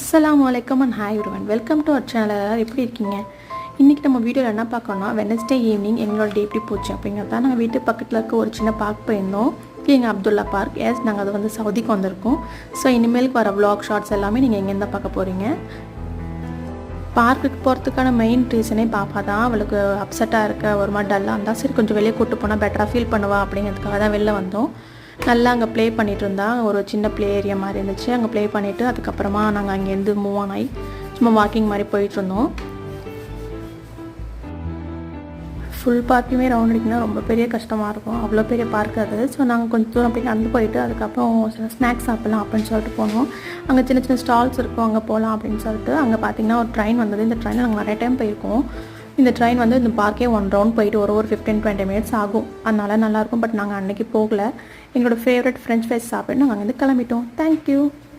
அஸ்ஸலாமு அலைக்கும் and hi everyone, welcome to our channel. எப்படி இருக்கீங்க? இன்றைக்கி நம்ம வீடியோவில் என்ன பார்க்கணும்னா, வெனஸ்டே ஈவினிங் எங்களோட டே எப்படி போச்சு அப்படிங்கிறது தான். நாங்கள் வீட்டு பக்கத்தில் இருக்க ஒரு சின்ன பார்க் போயிருந்தோம், எங்கள் அப்துல்லா பார்க். எஸ், நாங்கள் அது வந்து சவுதிக்கு வந்திருக்கோம். ஸோ இனிமேலுக்கு வர விளாக் ஷார்ட்ஸ் எல்லாமே நீங்கள் எங்கேருந்து பார்க்க போகிறீங்க. பார்க்குக்கு போகிறதுக்கான மெயின் ரீசனே பாப்பா தான். அவளுக்கு அப்செட்டாக இருக்க, ஒரு மாதிரி டல்லாக இருந்தால், சரி கொஞ்சம் வெளியே கூப்பிட்டு போனால் பெட்டராக ஃபீல் பண்ணுவா அப்படிங்கிறதுக்காக தான் வெளில வந்தோம். நல்லா அங்கே ப்ளே பண்ணிகிட்டு இருந்தா. ஒரு சின்ன ப்ளே ஏரியா மாதிரி இருந்துச்சு. அங்கே ப்ளே பண்ணிவிட்டு அதுக்கப்புறமா நாங்கள் அங்கேருந்து மூவ் ஆன் ஆகி சும்மா வாக்கிங் மாதிரி போயிட்டுருந்தோம். ஃபுல் பார்க்குமே ரவுண்ட் அடிக்கணும்னா ரொம்ப பெரிய கஷ்டமாக இருக்கும், அவ்வளோ பெரிய பார்க் அது. ஸோ நாங்கள் கொஞ்சம் தூரம் போய் நடந்து போயிட்டு அதுக்கப்புறம் சில ஸ்நாக்ஸ் சாப்பிட்லாம் அப்படின்னு சொல்லிட்டு போனோம். அங்கே சின்ன சின்ன ஸ்டால்ஸ் இருக்கும், அங்கே போகலாம் அப்படின்னு சொல்லிட்டு. அங்கே பார்த்திங்கன்னா ஒரு ட்ரெயின் வந்தது. இந்த ட்ரெயினில் நாங்கள் நிறைய டைம் போயிருக்கோம். இந்த ட்ரெயின் வந்து இந்த பார்க்கே 1 ரவுண்ட் போயிட்டு ஒரு 15-20 மினிட்ஸ் ஆகும். அதனால நல்லாயிருக்கும். பட் நாங்கள் அன்றைக்கி போகலை. எங்களோட ஃபேவரட் ஃப்ரெஞ்ச் ஃப்ரைஸ் சாப்பிட்டு நாங்கள் அங்கேருந்து கிளம்பிட்டோம். தேங்க்யூ.